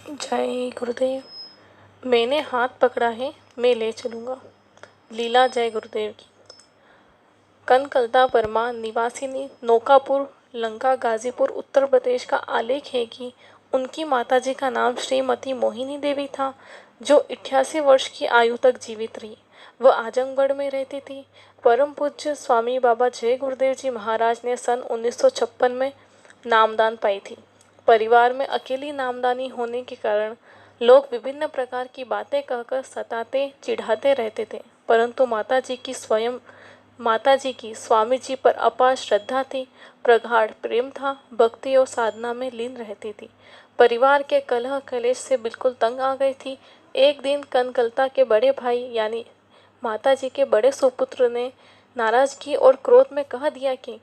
जय गुरुदेव। मैंने हाथ पकड़ा है, मैं ले चलूँगा। लीला जय गुरुदेव की। कनकलता वर्मा निवासिनी नौकापुर लंका गाजीपुर उत्तर प्रदेश का आलेख है कि उनकी माताजी का नाम श्रीमती मोहिनी देवी था, जो 88 वर्ष की आयु तक जीवित रही। वह आजमगढ़ में रहती थी। परम पूज्य स्वामी बाबा जय गुरुदेव जी महाराज ने सन 1956 में नामदान पाई थी। परिवार में अकेली नामदानी होने के कारण लोग विभिन्न प्रकार की बातें कहकर सताते चिढ़ाते रहते थे, परंतु माताजी की स्वामी जी पर अपार श्रद्धा थी, प्रगाढ़ प्रेम था, भक्ति और साधना में लीन रहती थी। परिवार के कलह कलेश से बिल्कुल तंग आ गई थी। एक दिन कनकलता के बड़े भाई यानी माताजी के बड़े सुपुत्र ने नाराजगी और क्रोध में कह दिया कि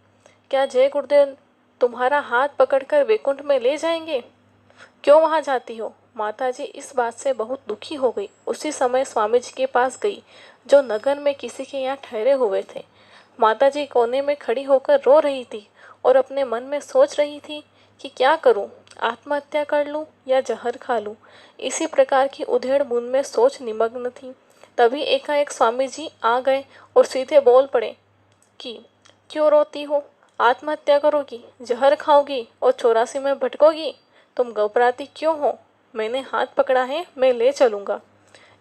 क्या जय गुरुदेव तुम्हारा हाथ पकड़कर वैकुंठ में ले जाएंगे? क्यों वहां जाती हो? माताजी इस बात से बहुत दुखी हो गई। उसी समय स्वामी जी के पास गई, जो नगर में किसी के यहाँ ठहरे हुए थे। माताजी कोने में खड़ी होकर रो रही थी और अपने मन में सोच रही थी कि क्या करूं, आत्महत्या कर लूं या जहर खा लूं। इसी प्रकार की उधेड़ बुन में सोच निमग्न थी। तभी एकाएक स्वामी जी आ गए और सीधे बोल पड़े कि क्यों रोती हो? आत्महत्या करोगी, जहर खाओगी और 84 में भटकोगी? तुम घबराती क्यों हो? मैंने हाथ पकड़ा है, मैं ले चलूँगा।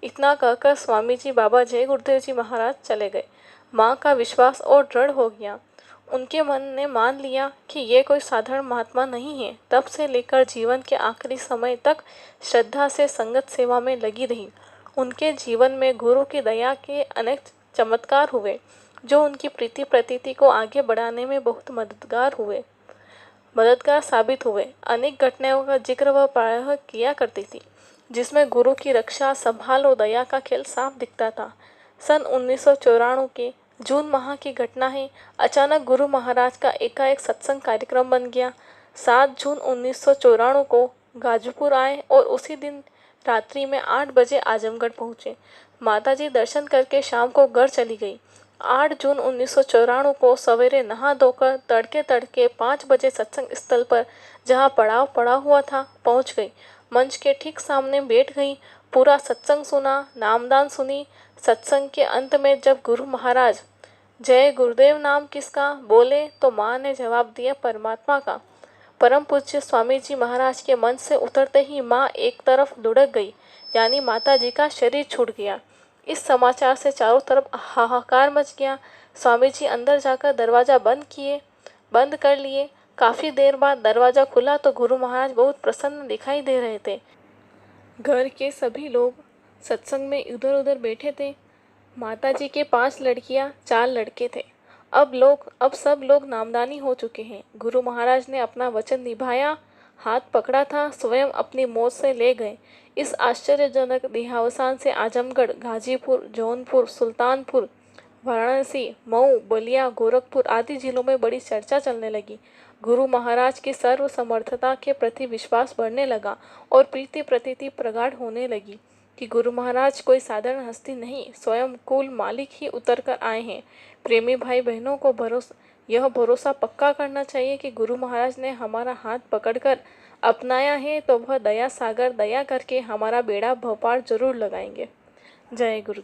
इतना कहकर स्वामी जी बाबा जय गुरुदेव जी महाराज चले गए। माँ का विश्वास और दृढ़ हो गया। उनके मन ने मान लिया कि ये कोई साधारण महात्मा नहीं है। तब से लेकर जीवन के आखिरी समय तक श्रद्धा से संगत सेवा में लगी रही। उनके जीवन में गुरु की दया के अनेक चमत्कार हुए, जो उनकी प्रीति प्रतीति को आगे बढ़ाने में बहुत मददगार साबित हुए। अनेक घटनाओं का जिक्र वह प्रायः किया करती थी, जिसमें गुरु की रक्षा, संभाल और दया का खेल साफ दिखता था। सन 1994 के जून माह की घटना है। अचानक गुरु महाराज का एकाएक सत्संग कार्यक्रम बन गया। 7 जून 1994 को गाजीपुर आए और उसी दिन रात्रि में 8 बजे आजमगढ़ पहुंचे। माताजी दर्शन करके शाम को घर चली गई। 8 जून 1994 को सवेरे नहा धोकर तड़के तड़के 5 बजे सत्संग स्थल पर, जहाँ पड़ाव पड़ा हुआ था, पहुंच गई। मंच के ठीक सामने बैठ गई। पूरा सत्संग सुना, नामदान सुनी। सत्संग के अंत में जब गुरु महाराज जय गुरुदेव नाम किसका बोले तो माँ ने जवाब दिया परमात्मा का। परम पूज्य स्वामी जी महाराज के मन से उतरते ही माँ एक तरफ लुढ़क गई, यानी माता जी का शरीर छूट गया। इस समाचार से चारों तरफ हाहाकार मच गया। स्वामी जी अंदर जाकर दरवाज़ा बंद कर लिए। काफ़ी देर बाद दरवाज़ा खुला तो गुरु महाराज बहुत प्रसन्न दिखाई दे रहे थे। घर के सभी लोग सत्संग में इधर उधर बैठे थे। माताजी के 5 लड़कियां, 4 लड़के थे। अब सब लोग नामदानी हो चुके हैं। गुरु महाराज ने अपना वचन निभाया, हाथ पकड़ा था, स्वयं अपनी मौत से ले गए। इस आश्चर्यजनक देहावसान से आजमगढ़, गाजीपुर, जौनपुर, सुल्तानपुर, वाराणसी, मऊ, बलिया, गोरखपुर आदि जिलों में बड़ी चर्चा चलने लगी। गुरु महाराज की सर्व समर्थता के प्रति विश्वास बढ़ने लगा और प्रीति प्रतीति प्रगाढ़ होने लगी कि गुरु महाराज कोई साधारण हस्ती नहीं, स्वयं कुल मालिक ही उतर कर आए हैं। प्रेमी भाई बहनों को यह भरोसा पक्का करना चाहिए कि गुरु महाराज ने हमारा हाथ पकड़कर अपनाया है तो वह दया सागर दया करके हमारा बेड़ा भपार जरूर लगाएंगे। जय गुरुदेव।